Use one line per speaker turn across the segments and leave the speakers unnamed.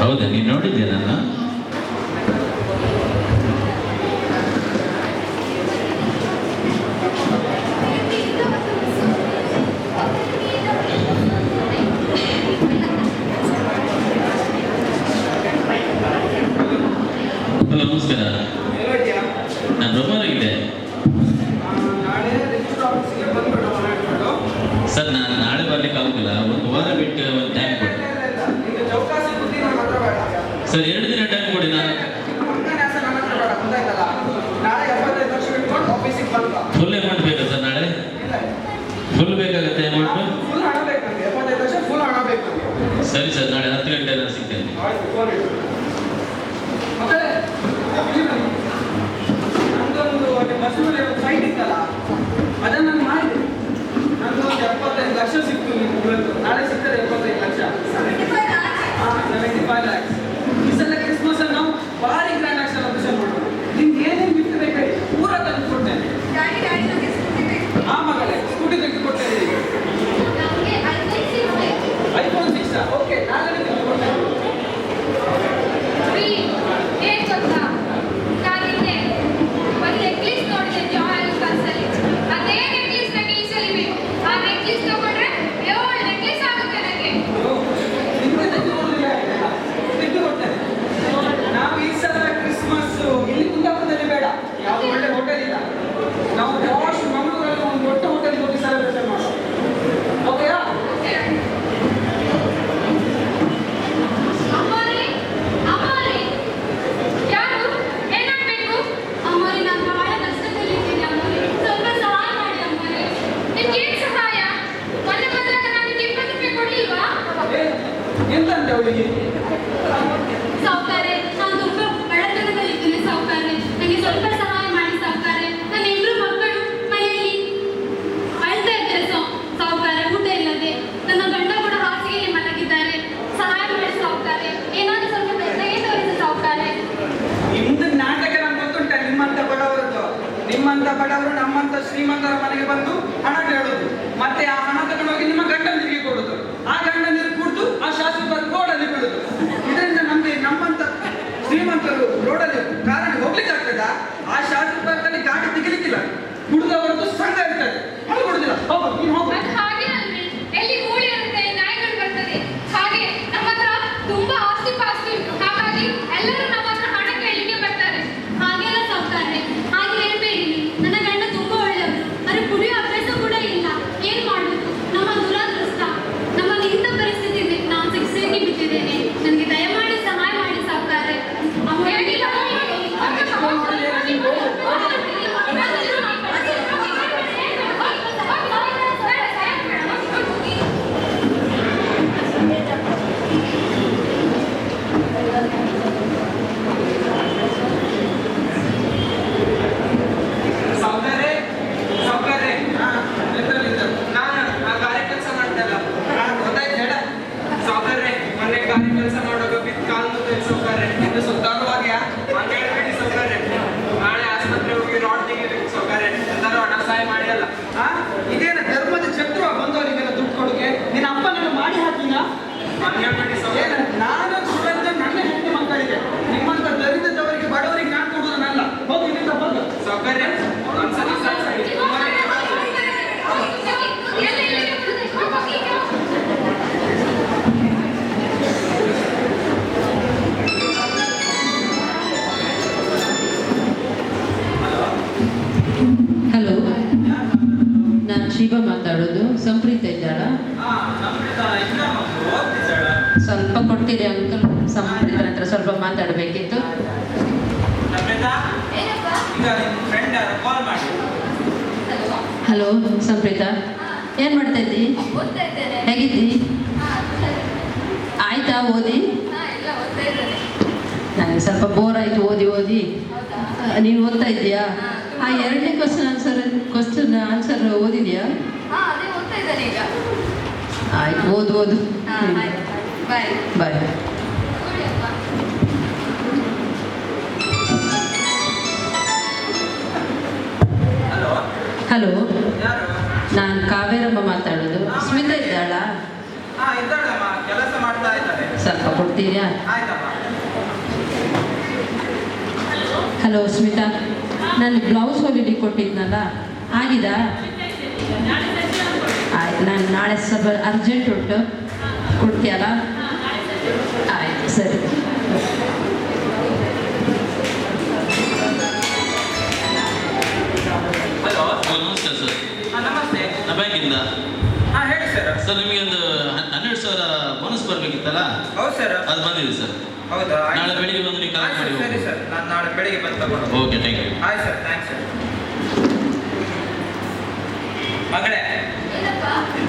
ಹೌದಾ, ನೀನು ನೋಡಿದ್ಯಾ ನನ್ನ? ನಮಸ್ಕಾರ, ನಾನು ರೊಮಾರಿದ್ದೆ ಸರ್. ನಾನು ನಾಳೆ ಬರ್ಲಿಕ್ಕೆ ಆಗುದಿಲ್ಲ, ಒಂದು ವಾರ ಬಿಟ್ಟು ಒಂದು ಟೈಮ್ ಕೊಡಿ ಸರ್. 2 ದಿನ ಟೈಮ್ ಕೊಡಿ. ನಾನು ಫುಲ್ ಅಮೌಂಟ್ ಬೇಕಾ ಸರ್? ನಾಳೆ ಫುಲ್ ಬೇಕಾಗತ್ತೆ ಅಮೌಂಟು? ಸರಿ ಸರ್, ನಾಳೆ 10 ಗಂಟೆ ನಾನು ಸಿಗ್ತೇನೆ.
ಸೈಟ್ ಇತ್ತಲ್ಲ, ಅದನ್ನು ನಾನು ಮಾಡಿದೆ. ನಂದು ಒಂದು 75 ಲಕ್ಷ ಸಿಕ್ತು. ನಾಳೆ ಸಿಗ್ತದೆ 75 ಲಕ್ಷ. 75 ಲ್ಯಾಕ್ಸ್. ಈ ಸಲ ಕ್ರಿಸ್ಮಸ್ ಅನ್ನು ನಾವು ಭಾರಿ ಗ್ರ್ಯಾಂಡ್ ಆಗಿ ಸೆಲೆಬ್ರೇಷನ್ ಮಾಡೋದು. ನಿಮ್ಗೆ ಏನೇನು ಗಿಫ್ಟ್ ಬೇಕು ಪೂರ ತಂದು ಕೊಡ್ತೇನೆ. ಆ ಮಗಳೇ, ಸ್ಕೂಟಿ ತೆಗೆದು ಕೊಡ್ತೇನೆ. iPhone 6 ಓಕೆ, ನಾಳೆ ತೆಗೆದು ಕೊಡ್ತೇನೆ. ನಾವು ಈ ಸಲ ಕ್ರಿಸ್ಮಸ್ ಇಲ್ಲಿ ಕುಂದಾಪುರದಲ್ಲಿ ಬೇಡ, ಯಾವುದು ಒಳ್ಳೆ ಹೋಟೆಲ್ ಇಲ್ಲ. ನಾವು ವಾಶ್ ಮಂಗಳೂರಲ್ಲಿ ಒಂದು ದೊಡ್ಡ ಹೋಟೆಲ್ ಹೋಗಿ ಸೆಲೆಬ್ರೇಷನ್ ಮಾಡೋಣ. ಓಕೆಯಾ? ಎಂತಂತೆ ಅವಳಿಗೆ?
ಸಾವುಕಾರೆ, ನಾನು ತುಂಬಾ ಬಡತನದಲ್ಲಿದ್ದೇನೆ ಸಾವುಕಾರೆ, ನನಗೆ ಸ್ವಲ್ಪ ಸಹಾಯ ಮಾಡಿ ಸಾವುಕಾರೆ. ನನ್ನ 2 ಮಕ್ಕಳು ಮನೆಯಲ್ಲಿ ಅಳ್ತಾ ಇದ್ದಾರೆ ಸಾವುಕಾರೆ, ಊಟ ಇಲ್ಲದೆ. ನನ್ನ ಗಂಡ ಕೂಡ ಹಾಸಿಗೆಯಲ್ಲಿ ಮಲಗಿದ್ದಾರೆ. ಸಹಾಯ ಮಾಡಿ ಸಾವುಕಾರೆ, ಏನಾದರೂ ಸ್ವಲ್ಪ ದಯೆ ತೋರಿಸಿ ಸಾವುಕಾರೆ.
ನಿಮ್ದು ನಾಟಕ ನಮ್ಗೆ ಗೊತ್ತುಂಟ. ನಿಮ್ಮಂತ ಬಡವರು ನಮ್ಮಂತ ಶ್ರೀಮಂತರ ಮನೆಗೆ ಬಂದು ಹಣ ಕೇಳೋದು, ಮತ್ತೆ ಆ ಹಣ ತಗೊಂಡೋಗಿ ನಿಮ್ಮ ಗಂಡನಿಗೆ ಕೊಡುದು, ಆ ಗಂಡನಿಗೆ ಕುಡಿದು ಆ ಶಾಸಕರ ರೋಡಲ್ಲಿ ಬಿಡುದು. ಇದರಿಂದ ನಮ್ಮಂತ ಶ್ರೀಮಂತರು ರೋಡಲ್ಲಿ ಕಾರಲ್ಲಿ ಹೋಗ್ಲಿಕ್ಕೆ ಆಗ್ತದ? ಆ ಶಾಸಕರಲ್ಲಿ ಗಾಡಿ ತೆಗಿಲಿಕ್ಕಿಲ್ಲ. ಕುಡಿದವರದ್ದು ಸಂಘ ಇರ್ತದೆ, ಅದು ಕೊಡುದಿಲ್ಲ. ಹೋಗು, ನೀನು ಹೋಗು.
ಹಾಗೆ ಅಲ್ರಿ, ಎಲ್ಲಿ ಕೂಲಿ ಇರುತ್ತೆ, ನಾಯಿಗಳು ಬರ್ತದೆ. ಹಾಗೆ ನಮ್ಮ ಹತ್ರ ತುಂಬಾ ಆಸ್ತಿ ಪಾಸ್ತಿ ಉಂಟು, ಹಾಗಾಗಿ ಎಲ್ಲರೂ ನಮ್ಮ ಹತ್ರ ಹಣ ಕೇಳಲಿಕ್ಕೆ ಬರ್ತಾರೆ. ಹಾಗೆಲ್ಲ ಸಾವುಕಾರೆ, ಹಾಗೆ ಹೇಳ್ಬೇಡಿ. ನನ್ನ ಗಂಡ ತುಂಬಾ ಒಳ್ಳೆಯವರು, ಆದರೆ ಕುಡಿಯೋ ಅಭ್ಯಾಸ ಕೂಡ ಇಲ್ಲ. ಏನ್ ಮಾಡುದು? ನಮ್ಮ ದುರಾದೃಷ್ಟ. ನಮ್ಮ ಇಂಥ ಪರಿಸ್ಥಿತಿ ನಾನು ಶಿಕ್ಷೆಗೆ ಬಿಟ್ಟಿದ್ದೇನೆ. ನನಗೆ ದಯಮಾಡಿ ಸಹಾಯ ಮಾಡಿ ಸಾವುಕಾರೆ.
ಇದೇನ ಧರ್ಮದ ಶತ್ರು ಬಂದವರಿಗೆಲ್ಲ ದುಡ್ಡು ಕೊಡುಗೆ? ನಿನ್ನ ಅಪ್ಪನನ್ನು ಮಾಡಿ ಹಾಕಿನ? ನಾನು ಸುರಂತ ನನ್ನ ಹೆಂಡತಿ ಮಕ್ಕಳಿಗೆ, ನಿಮ್ಮಂತ ದರಿದ್ರದವರಿಗೆ ಬಡವರಿಗೆ ನಾನು ಕೊಡುವುದನ್ನಲ್ಲ. ಹೋಗಿ ಇಲ್ಲಿಂದ ಬಂದು ಸೌಕರ್ಯ
ಹಲೋ, ನಾನು ಶಿವ ಮಾತಾಡೋದು. ಸಂಪ್ರೀತ ಇದ್ದಾಳಾ? ಸ್ವಲ್ಪ ಕೊಡ್ತೀರಿ ಅಂಕಲ್? ಸಂಪ್ರೀತ ಹತ್ರ ಸ್ವಲ್ಪ ಮಾತಾಡಬೇಕಿತ್ತು. ಹಲೋ ಸಂಪ್ರೀತ, ಏನ್ ಮಾಡ್ತಾ ಇದ್ದಿ? ಹೇಗಿದ್ದಿ? ಆಯ್ತಾ ಓದಿ? ನನಗೆ ಸ್ವಲ್ಪ ಬೋರ್ ಆಯ್ತು ಓದಿ ಓದಿ. ನೀನು ಓದ್ತಾ ಇದ್ದೀಯಾ? ಆ 2ನೇ ಕ್ವಶನ್ ಆನ್ಸರ್ ಓದಿದ್ಯಾ? ಆಯ್ತು, ಓದು ಓದು. ಬಾಯ್. ಹಲೋ, ನಾನು ಕಾವೇರಮ್ಮ ಮಾತಾಡೋದು. ಸ್ಮಿತಾ ಇದ್ದಾಳ?
ಹಾ ಇದ್ದಾಳಮ್ಮ, ಕೆಲಸ ಮಾಡ್ತಾ ಇದ್ದಾರೆ.
ಸ್ವಲ್ಪ ಕೊಡ್ತೀರಾ?
ಆಯ್ತಮ್ಮ.
ಹಲೋ ಸ್ಮಿತಾ, ನಾನು ಬ್ಲೌಸ್ ಹೊಲಿಲಿಕ್ಕೆ ಕೊಟ್ಟಿದ್ನಲ್ಲ, ಆಗಿದಾ? ಆಯ್ತು, ನಾನು ನಾಳೆ ಸ್ವಲ್ಪ ಅರ್ಜೆಂಟ್ ಉಂಟು, ಕೊಡ್ತೀಯಲ್ಲ? ಆಯ್ತು ಸರಿ.
ಹಲೋ.
ನಮಸ್ಕಾರ ಸರ್.
ನಮಸ್ತೆ.
ನಾ ಬ್ಯಾಂಕಿಂದ.
ಹೇಳಿ ಸರ್.
ಸರ್ ನಿಮಗೆ ಒಂದು 12,000 ಬೋನಸ್ ಬರಬೇಕಿತ್ತಲ್ಲ?
ಹೌದು ಸರ್.
ಅದು ಬಂದಿದೆ ಸರ್.
ಹೌದಾ?
ನಾಳೆ ಬೆಳಿಗ್ಗೆ ಬಂದು ನೀವು ಕಲೆಕ್ಟ್ ಮಾಡಿ
ಸರಿ
ಹೋಗಿ.
ಸರ್, ನಾನು ನಾಳೆ ಬೆಳಿಗ್ಗೆ ಬಂದು ತಗೊಂಡು.
Okay, thank you.
ಆಯ್ತು ಸರ್, ಥ್ಯಾಂಕ್ಸ್ ಸರ್. ಮಗಳೇ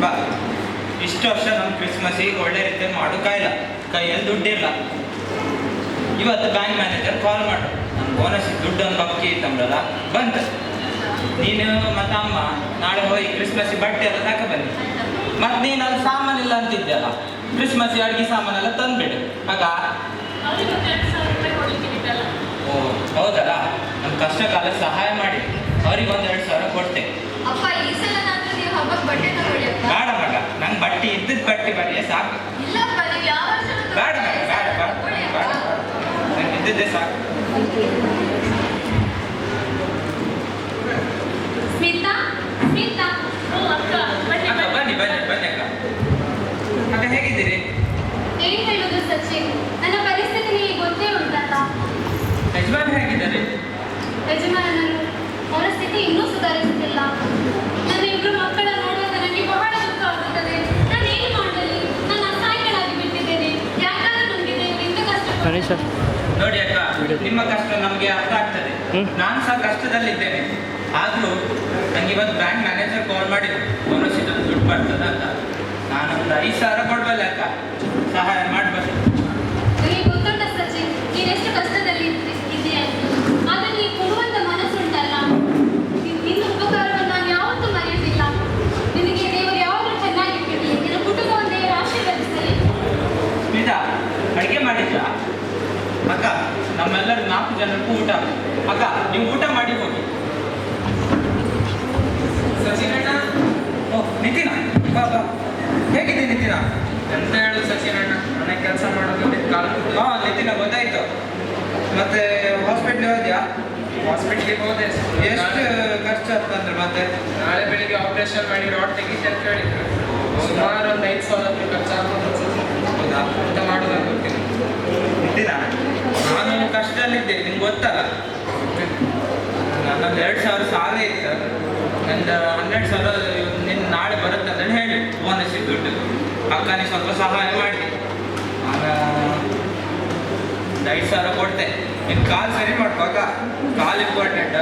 ಬಾ, ಇಷ್ಟು ವರ್ಷ ನಮ್ಮ ಕ್ರಿಸ್ಮಸ್ಸಿಗೆ ಒಳ್ಳೆ ರೀತಿ ಮಾಡೋಕ್ಕಾಗಿಲ್ಲ, ಕೈಯಲ್ಲಿ ದುಡ್ಡಿಲ್ಲ. ಇವತ್ತು ಬ್ಯಾಂಕ್ ಮ್ಯಾನೇಜರ್ ಕಾಲ್ ಮಾಡು, ನನ್ನ ಬೋನಸ್ ದುಡ್ಡು ಒಂದು ಬಾಕಿ ಇತ್ತಂಬ್ರಲ್ಲ ಬಂತು. ನೀನು ಮತ್ತು ಅಮ್ಮ ನಾಳೆ ಹೋಗಿ ಕ್ರಿಸ್ಮಸ್ಸಿಗೆ ಬಟ್ಟೆ ಎಲ್ಲ ತಕ ಬನ್ನಿ. ಮತ್ತು ನೀನು ಅಲ್ಲಿ ಸಾಮಾನಿಲ್ಲ ಅಂತಿದ್ದೆಲ್ಲ, ಕ್ರಿಸ್ಮಸ್ಸಿಗೆ ಅಡುಗೆ ಸಾಮಾನೆಲ್ಲ ತಂದುಬಿಡು ಆಗ. ಓ ಹೌದಲ್ಲ, ನಮ್ಮ ಕಷ್ಟ ಕಾಲ ಸಹಾಯ ಮಾಡಿ ಅವ್ರಿಗೆ ಒಂದು 2,000 ಕೊಡ್ತೆ.
ಅಪ್ಪ ಈ ಸಲ ನಾನು ನೀವು ಹಬ್ಬಕ್ಕೆ ಬಟ್ಟೆ ತಗೊಳ್ಳಿ ಅಪ್ಪ.
ಬೇಡ ಮಗ, ನಂಗೆ ಬಟ್ಟೆ ಇದ್ದದ್ದು ಬಟ್ಟೆ ಬರೀ ಸಾಕು.
ಇಲ್ಲಪ್ಪ, ನೀವು ಯಾವ ವರ್ಷ
ಬೇಡ ಮಗ, ಬೇಡ ಬೇಡ ಬೇಡ, ನಂಗೆ ಇದ್ದದ್ದೇ ಸಾಕು.
ಸ್ಮಿತಾ, ಸ್ಮಿತಾ. ಅಕ್ಕ
ಅಕ್ಕ ಬನ್ನಿ ಬನ್ನಿ ಬನ್ನಿ ಅಕ್ಕ. ಅಕ್ಕ ಹೇಗಿದ್ದೀರಿ?
ಏನ್ ಹೇಳುದು ಸಚಿನ್, ನನ್ನ ಪರಿಸ್ಥಿತಿ ನಿಮಗೆ ಗೊತ್ತೇ ಉಂಟಲ್ಲ.
ಯಜಮಾನ್ ಹೇಗಿದ್ದಾರೆ?
ಯಜಮಾನನು ಅವರ ಸ್ಥಿತಿ ಇನ್ನೂ ಸುಧಾರಿಸುತ್ತಿಲ್ಲ. ನನ್ನ 2 ಮಕ್ಕಳ ನೋಡುವಾಗ ನನಗೆ ಬಹಳ ದುಃಖ ಆಗುತ್ತದೆ. ನಾನು ಏನು ಮಾಡಲಿ? ನಾನು ಅಸಹಾಯಕಳಾಗಿ ಬಿಟ್ಟಿದ್ದೇನೆ. ಯಾಕಾದ್ರೂ ನನಗೆ ದೇವರು ಇಂಥ ಕಷ್ಟ
ನೋಡಿ ಅಕ್ಕ, ನಿಮ್ಮ ಕಷ್ಟ ನಮಗೆ ಅರ್ಥ ಆಗ್ತದೆ. ನಾನು ಸಹ ಕಷ್ಟದಲ್ಲಿದ್ದೇನೆ. ಆದರೂ ನಂಗೆ ಇವತ್ತು ಬ್ಯಾಂಕ್ ಮ್ಯಾನೇಜರ್ ಕಾಲ್ ಮಾಡಿದ್ರು, ಬೋನಸ್ ಇದನ್ನು ದುಡ್ಡು ಬರ್ತದ ಅಂತ. ನಾನೊಂದು 5,000 ಕೊಡ್ಬಲ್ಲ ಅಕ್ಕ, ಸಹಾಯ ಮಾಡಬಲ್ಲ.
ನನಗೆ ಗೊತ್ತುಂಟ ಸಚಿನ್, ನೀನೆಷ್ಟು ಕಷ್ಟದಲ್ಲಿ ಇದೆಯಾ ಅಂತ. ಆದರೆ ನೀನು ಕೊಡುವಂತ ಮನಸ್ಸುಂಟಲ್ಲ, ನಿನ್ನ ಉಪಕಾರವನ್ನು ನಾನು ಯಾವತ್ತೂ ಮರೆಯುವುದಿಲ್ಲ. ನಿನಗೆ ದೇವರು ಯಾವಾಗಲೂ ಚೆನ್ನಾಗಿಟ್ಟಿರಲಿ. ನಿನ್ನ ಕುಟುಂಬವನ್ನು ದೇವರು ಆಶೀರ್ವದಿಸಲಿ.
ಸ್ಮಿತಾ, ಅಡುಗೆ ಮಾಡಿದ್ರಾ? ಅಕ್ಕ, ನಮ್ಮೆಲ್ಲರೂ 4 ಜನಕ್ಕೂ ಊಟ. ಅಕ್ಕ, ನೀವು ಊಟ ಮಾಡಿ ಹೋಗಿ. ಸಚಿನಣ್ಣ. ಓ ನಿತಿನ, ಬಾ ಬಾ. ಹೇಗಿದೆ ನಿತಿನ? ಎಂತ ಹೇಳುದು ಸಚಿನಣ್ಣ, ಮನೆ ಕೆಲಸ ಮಾಡೋದು ಕಾಲ. ಹಾಂ ನಿತಿನ, ಗೊತ್ತಾಯ್ತು. ಮತ್ತೆ ಹಾಸ್ಪಿಟ್ಲಿಗೆ ಹೋದ್ಯಾ? ಹಾಸ್ಪಿಟ್ಲಿಗೆ ಹೋದೆ. ಎಷ್ಟು ಖರ್ಚು ಆಗ್ತಂದ್ರೆ ಮತ್ತೆ?
ನಾಳೆ ಬೆಳಿಗ್ಗೆ ಆಪರೇಷನ್ ಮಾಡಿ ರಾಡ್ ತೆಗಿತೆ ಅಂತ ಹೇಳಿದ್ರು. ಸುಮಾರು ಒಂದು 5,000 ಖರ್ಚಾಗ್ಬೋದು ಅನ್ಸುತ್ತೆ.
ಹೌದಾ?
ಊಟ ಮಾಡೋದನ್ನು ಗೊತ್ತಿಲ್ಲ.
ನಿತಿನ, ನಾನು ಕಷ್ಟದಲ್ಲಿದ್ದೆ, ನಿಮ್ಗೆ ಗೊತ್ತಲ್ಲ. ನನ್ನೊಂದು 2,000 ಸಾಲ ಇತ್ತು. ನಂದು 12,000 ನಿನ್ನ ನಾಳೆ ಬರುತ್ತೆ ಅಂತ ಹೇಳಿ ಬೋನಸ್ ದುಡ್ಡು. ಅಕ್ಕ ನೀ ಸ್ವಲ್ಪ ಸಹಾಯ ಮಾಡಿ, ನಾನು 5,000 ಕೊಡ್ತೆ. ನಿನ್ನ ಕಾಲು ಸರಿ ಮಾಡ್ಕೋ ಅಕ್ಕ, ಕಾಲು ಇಂಪಾರ್ಟೆಂಟ್.